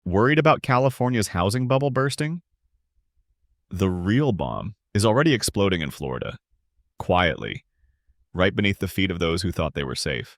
Worried about California's housing bubble bursting? The real bomb is already exploding in Florida, quietly, right beneath the feet of those who thought they were safe.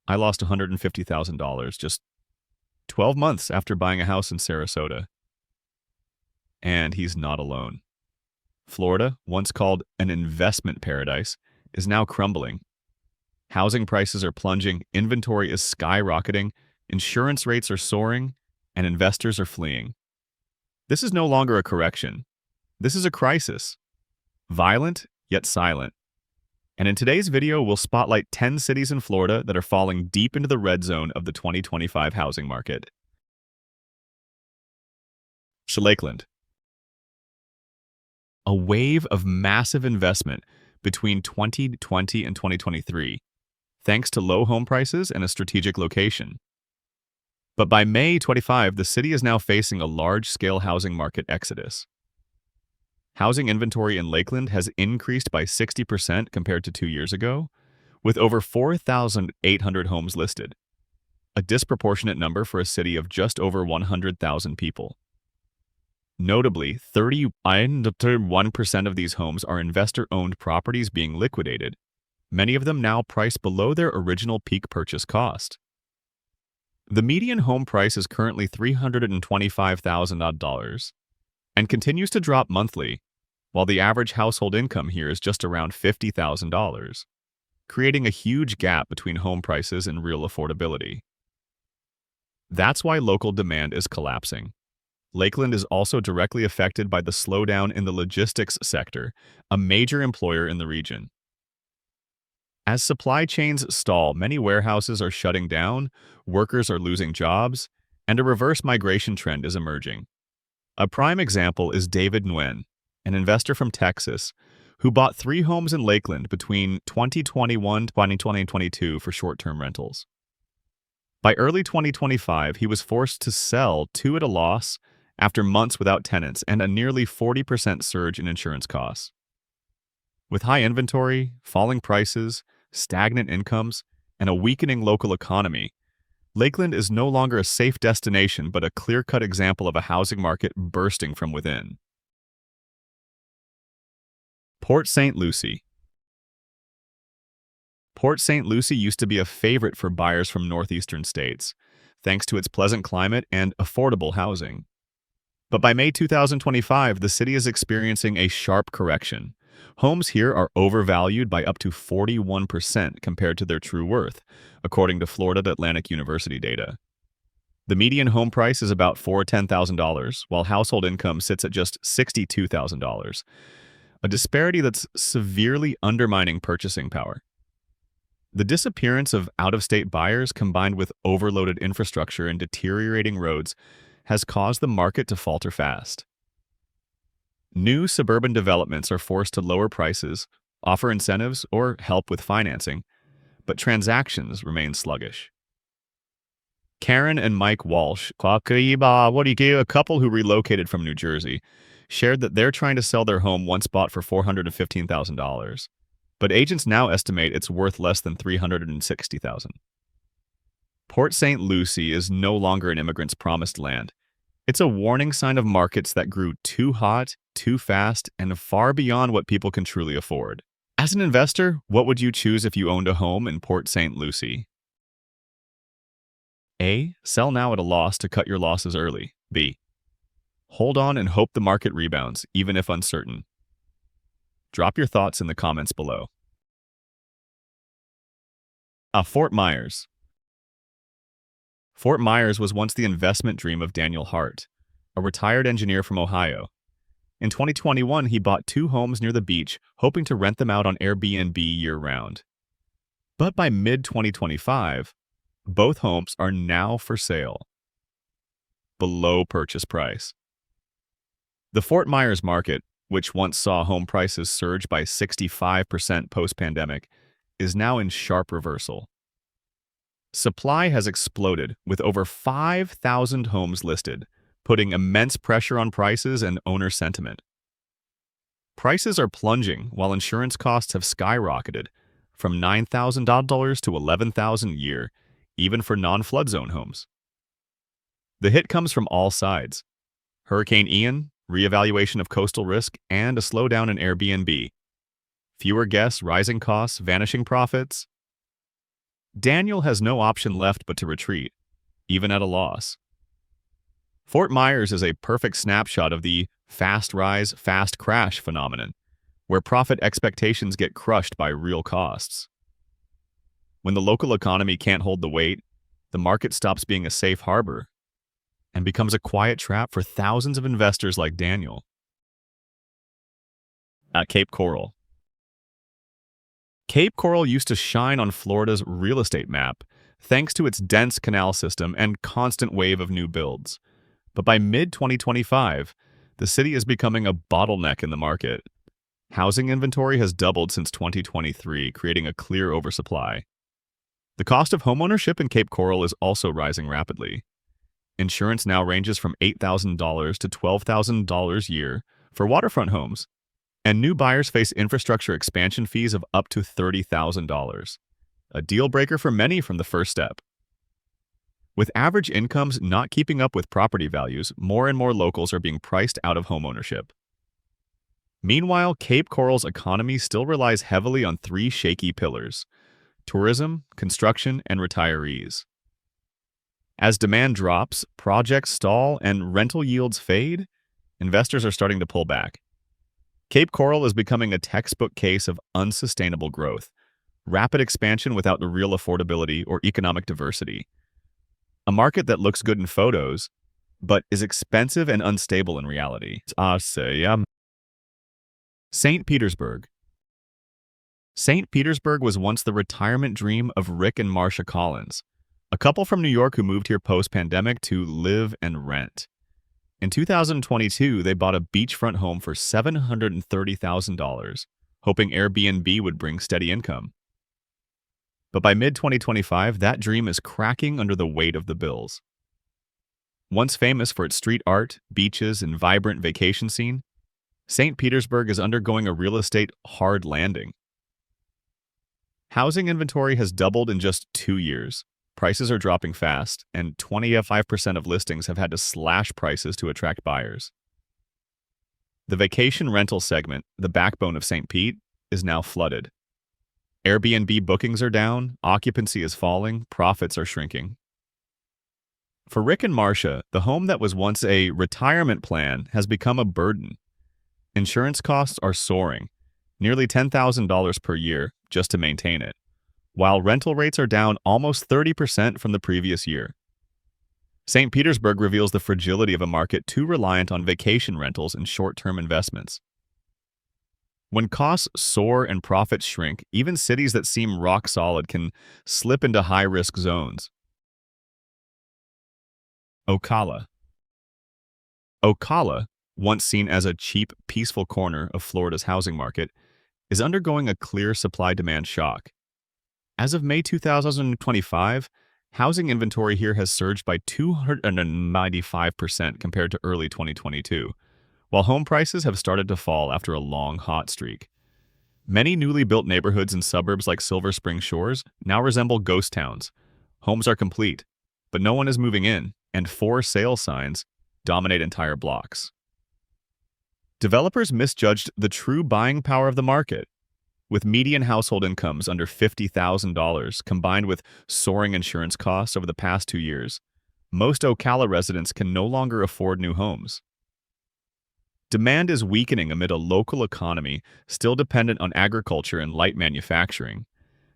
I lost $150,000 just 12 months after buying a house in Sarasota. And he's not alone. Florida, once called an investment paradise, is now crumbling. Housing prices are plunging, inventory is skyrocketing, insurance rates are soaring, and investors are fleeing. This is no longer a correction. This is a crisis. Violent, yet silent. And in today's video, we'll spotlight 10 cities in Florida that are falling deep into the red zone of the 2025 housing market. Lakeland. A wave of massive investment between 2020 and 2023, thanks to low home prices and a strategic location. But by May 25, the city is now facing a large-scale housing market exodus. Housing inventory in Lakeland has increased by 60% compared to 2 years ago, with over 4,800 homes listed, a disproportionate number for a city of just over 100,000 people. Notably, 31% of these homes are investor-owned properties being liquidated, many of them now priced below their original peak purchase cost. The median home price is currently $325,000 and continues to drop monthly, while the average household income here is just around $50,000, creating a huge gap between home prices and real affordability. That's why local demand is collapsing. Lakeland is also directly affected by the slowdown in the logistics sector, a major employer in the region. As supply chains stall, many warehouses are shutting down, workers are losing jobs, and a reverse migration trend is emerging. A prime example is David Nguyen, an investor from Texas, who bought 3 homes in Lakeland between 2021 and 2022 for short-term rentals. By early 2025, he was forced to sell 2 at a loss after months without tenants and a nearly 40% surge in insurance costs. With high inventory, falling prices, stagnant incomes, and a weakening local economy, Lakeland is no longer a safe destination but a clear-cut example of a housing market bursting from within. Port St. Lucie. Port St. Lucie used to be a favorite for buyers from northeastern states, thanks to its pleasant climate and affordable housing. But by May 2025, the city is experiencing a sharp correction. Homes here are overvalued by up to 41% compared to their true worth, according to Florida Atlantic University data. The median home price is about $410,000, while household income sits at just $62,000, a disparity that's severely undermining purchasing power. The disappearance of out-of-state buyers combined with overloaded infrastructure and deteriorating roads has caused the market to falter fast. New suburban developments are forced to lower prices, offer incentives, or help with financing, but transactions remain sluggish. Karen and Mike Walsh, a couple who relocated from New Jersey, shared that they're trying to sell their home once bought for $415,000, but agents now estimate it's worth less than $360,000. Port St. Lucie is no longer an immigrant's promised land. It's a warning sign of markets that grew too hot, too fast, and far beyond what people can truly afford. As an investor, what would you choose if you owned a home in Port St. Lucie? A. Sell now at a loss to cut your losses early. B. Hold on and hope the market rebounds, even if uncertain. Drop your thoughts in the comments below. Fort Myers. Fort Myers was once the investment dream of Daniel Hart, a retired engineer from Ohio. In 2021, he bought 2 homes near the beach, hoping to rent them out on Airbnb year-round. But by mid-2025, both homes are now for sale, below purchase price. The Fort Myers market, which once saw home prices surge by 65% post-pandemic, is now in sharp reversal. Supply has exploded, with over 5,000 homes listed, putting immense pressure on prices and owner sentiment. Prices are plunging while insurance costs have skyrocketed, from $9,000 to $11,000 a year, even for non-flood zone homes. The hit comes from all sides. Hurricane Ian, reevaluation of coastal risk, and a slowdown in Airbnb. Fewer guests, rising costs, vanishing profits. Daniel has no option left but to retreat, even at a loss. Fort Myers is a perfect snapshot of the fast rise, fast crash phenomenon, where profit expectations get crushed by real costs. When the local economy can't hold the weight, the market stops being a safe harbor and becomes a quiet trap for thousands of investors like Daniel. At Cape Coral. Cape Coral used to shine on Florida's real estate map thanks to its dense canal system and constant wave of new builds. But by mid-2025, the city is becoming a bottleneck in the market. Housing inventory has doubled since 2023, creating a clear oversupply. The cost of homeownership in Cape Coral is also rising rapidly. Insurance now ranges from $8,000 to $12,000 a year for waterfront homes, and new buyers face infrastructure expansion fees of up to $30,000, a deal breaker for many from the first step. With average incomes not keeping up with property values, more and more locals are being priced out of homeownership. Meanwhile, Cape Coral's economy still relies heavily on three shaky pillars: tourism, construction, and retirees. As demand drops, projects stall, and rental yields fade, investors are starting to pull back. Cape Coral is becoming a textbook case of unsustainable growth, rapid expansion without the real affordability or economic diversity. A market that looks good in photos, but is expensive and unstable in reality. St. Petersburg. St. Petersburg was once the retirement dream of Rick and Marcia Collins, a couple from New York who moved here post-pandemic to live and rent. In 2022, they bought a beachfront home for $730,000, hoping Airbnb would bring steady income. But by mid-2025, that dream is cracking under the weight of the bills. Once famous for its street art, beaches, and vibrant vacation scene, St. Petersburg is undergoing a real estate hard landing. Housing inventory has doubled in just 2 years. Prices are dropping fast, and 25% of listings have had to slash prices to attract buyers. The vacation rental segment, the backbone of St. Pete, is now flooded. Airbnb bookings are down, occupancy is falling, profits are shrinking. For Rick and Marcia, the home that was once a retirement plan has become a burden. Insurance costs are soaring, nearly $10,000 per year just to maintain it, while rental rates are down almost 30% from the previous year. St. Petersburg reveals the fragility of a market too reliant on vacation rentals and short-term investments. When costs soar and profits shrink, even cities that seem rock solid can slip into high-risk zones. Ocala. Ocala, once seen as a cheap, peaceful corner of Florida's housing market, is undergoing a clear supply-demand shock. As of May 2025, housing inventory here has surged by 295% compared to early 2022, while home prices have started to fall after a long, hot streak. Many newly built neighborhoods in suburbs like Silver Spring Shores now resemble ghost towns. Homes are complete, but no one is moving in, and 4 sale signs dominate entire blocks. Developers misjudged the true buying power of the market. With median household incomes under $50,000 combined with soaring insurance costs over the past 2 years, most Ocala residents can no longer afford new homes. Demand is weakening amid a local economy still dependent on agriculture and light manufacturing,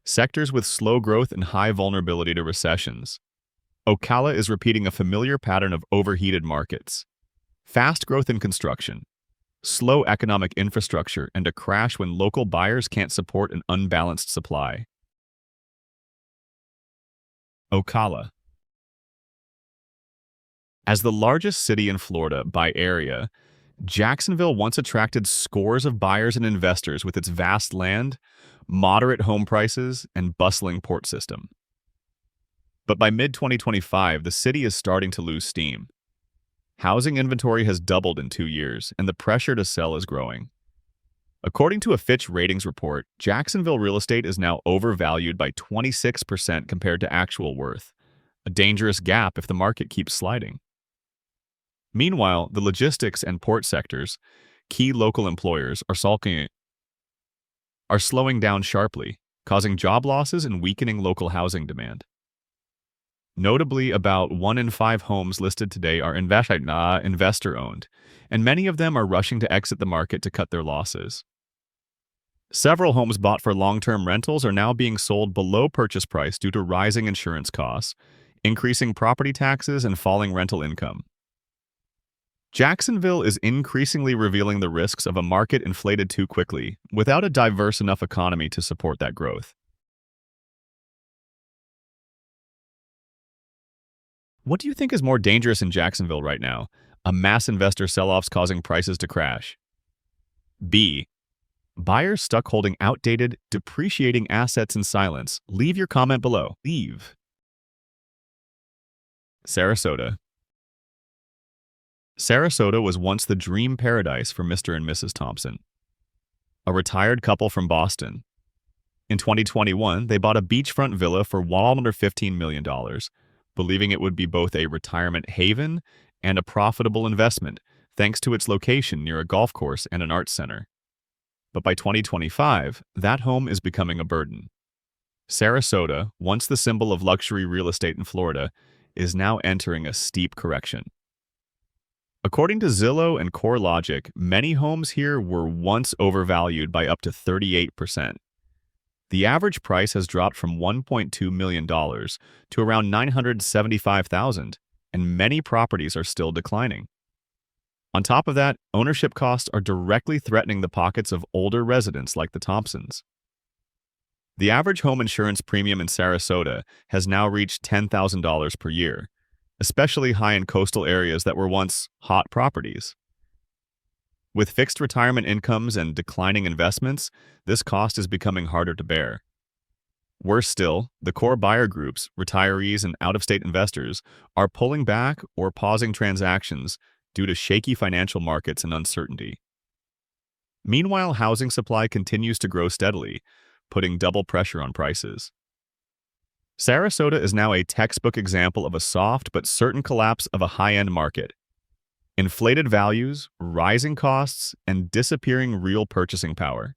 sectors with slow growth and high vulnerability to recessions. Ocala is repeating a familiar pattern of overheated markets. Fast growth in construction, slow economic infrastructure, and a crash when local buyers can't support an unbalanced supply. Ocala. As the largest city in Florida by area, Jacksonville once attracted scores of buyers and investors with its vast land, moderate home prices, and bustling port system. But by mid-2025, the city is starting to lose steam. Housing inventory has doubled in 2 years, and the pressure to sell is growing. According to a Fitch Ratings report, Jacksonville real estate is now overvalued by 26% compared to actual worth, a dangerous gap if the market keeps sliding. Meanwhile, the logistics and port sectors, key local employers, are slowing down sharply, causing job losses and weakening local housing demand. Notably, about 1 in 5 homes listed today are investor-owned, and many of them are rushing to exit the market to cut their losses. Several homes bought for long-term rentals are now being sold below purchase price due to rising insurance costs, increasing property taxes, and falling rental income. Jacksonville is increasingly revealing the risks of a market inflated too quickly, without a diverse enough economy to support that growth. What do you think is more dangerous in Jacksonville right now? A mass investor sell-offs causing prices to crash. B. Buyers stuck holding outdated, depreciating assets in silence. Leave your comment below. Leave. Sarasota. Sarasota was once the dream paradise for Mr. and Mrs. Thompson, a retired couple from Boston. In 2021, they bought a beachfront villa for $115 million, believing it would be both a retirement haven and a profitable investment thanks to its location near a golf course and an arts center. But by 2025, that home is becoming a burden. Sarasota, once the symbol of luxury real estate in Florida, is now entering a steep correction. According to Zillow and CoreLogic, many homes here were once overvalued by up to 38%. The average price has dropped from $1.2 million to around $975,000, and many properties are still declining. On top of that, ownership costs are directly threatening the pockets of older residents like the Thompsons. The average home insurance premium in Sarasota has now reached $10,000 per year, especially high in coastal areas that were once hot properties. With fixed retirement incomes and declining investments, this cost is becoming harder to bear. Worse still, the core buyer groups, retirees and out-of-state investors, are pulling back or pausing transactions due to shaky financial markets and uncertainty. Meanwhile, housing supply continues to grow steadily, putting double pressure on prices. Sarasota is now a textbook example of a soft but certain collapse of a high-end market. Inflated values, rising costs, and disappearing real purchasing power.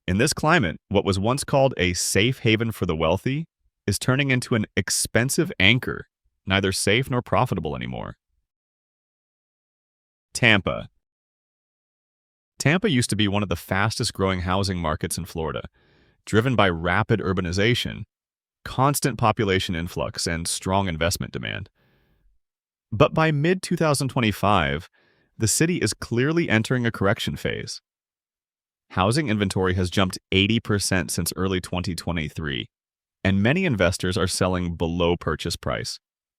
In this climate, what was once called a safe haven for the wealthy is turning into an expensive anchor, neither safe nor profitable anymore. Tampa. Tampa used to be one of the fastest-growing housing markets in Florida, driven by rapid urbanization, constant population influx, and strong investment demand. But by mid-2025, the city is clearly entering a correction phase. Housing inventory has jumped 80% since early 2023, and many investors are selling below purchase price,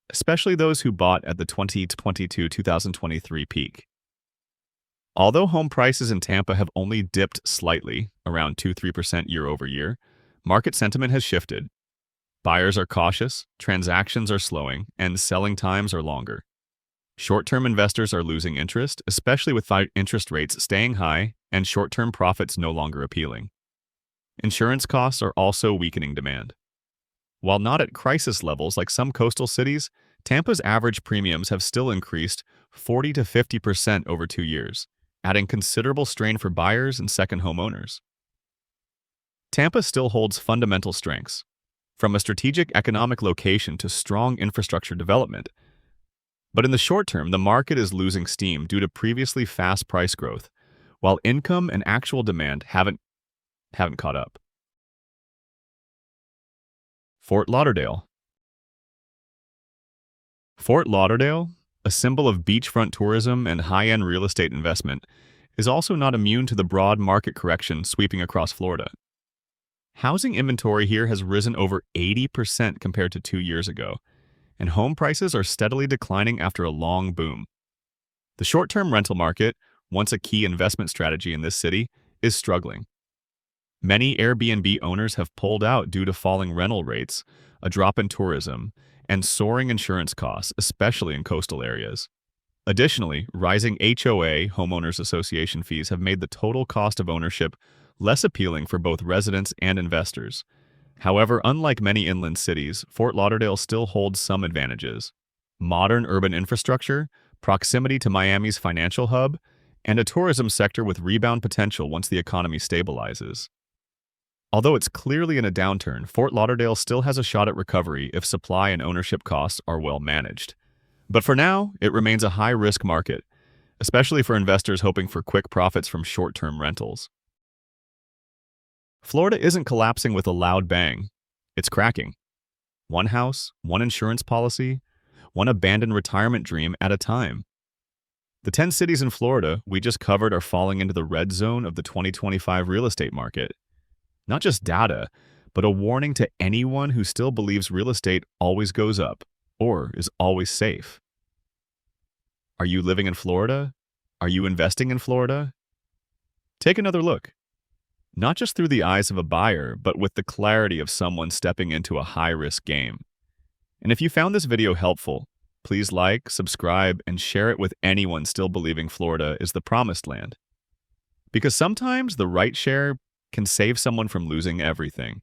especially those who bought at the 2022-2023 peak. Although home prices in Tampa have only dipped slightly, around 2-3% year over year, market sentiment has shifted. Buyers are cautious, transactions are slowing, and selling times are longer. Short-term investors are losing interest, especially with interest rates staying high and short-term profits no longer appealing. Insurance costs are also weakening demand. While not at crisis levels like some coastal cities, Tampa's average premiums have still increased 40 to 50% over 2 years, adding considerable strain for buyers and second homeowners. Tampa still holds fundamental strengths, from a strategic economic location to strong infrastructure development. But in the short term, the market is losing steam due to previously fast price growth, while income and actual demand haven't caught up. Fort Lauderdale. Fort Lauderdale, a symbol of beachfront tourism and high-end real estate investment, is also not immune to the broad market correction sweeping across Florida. Housing inventory here has risen over 80% compared to 2 years ago, and home prices are steadily declining after a long boom. The short-term rental market, once a key investment strategy in this city, is struggling. Many Airbnb owners have pulled out due to falling rental rates, a drop in tourism, and soaring insurance costs, especially in coastal areas. Additionally, rising HOA, homeowners association fees, have made the total cost of ownership less appealing for both residents and investors. However, unlike many inland cities, Fort Lauderdale still holds some advantages. Modern urban infrastructure, proximity to Miami's financial hub, and a tourism sector with rebound potential once the economy stabilizes. Although it's clearly in a downturn, Fort Lauderdale still has a shot at recovery if supply and ownership costs are well managed. But for now, it remains a high-risk market, especially for investors hoping for quick profits from short-term rentals. Florida isn't collapsing with a loud bang. It's cracking. One house, one insurance policy, one abandoned retirement dream at a time. The 10 cities in Florida we just covered are falling into the red zone of the 2025 real estate market. Not just data, but a warning to anyone who still believes real estate always goes up or is always safe. Are you living in Florida? Are you investing in Florida? Take another look. Not just through the eyes of a buyer, but with the clarity of someone stepping into a high-risk game. And if you found this video helpful, please like, subscribe, and share it with anyone still believing Florida is the promised land. Because sometimes the right share can save someone from losing everything.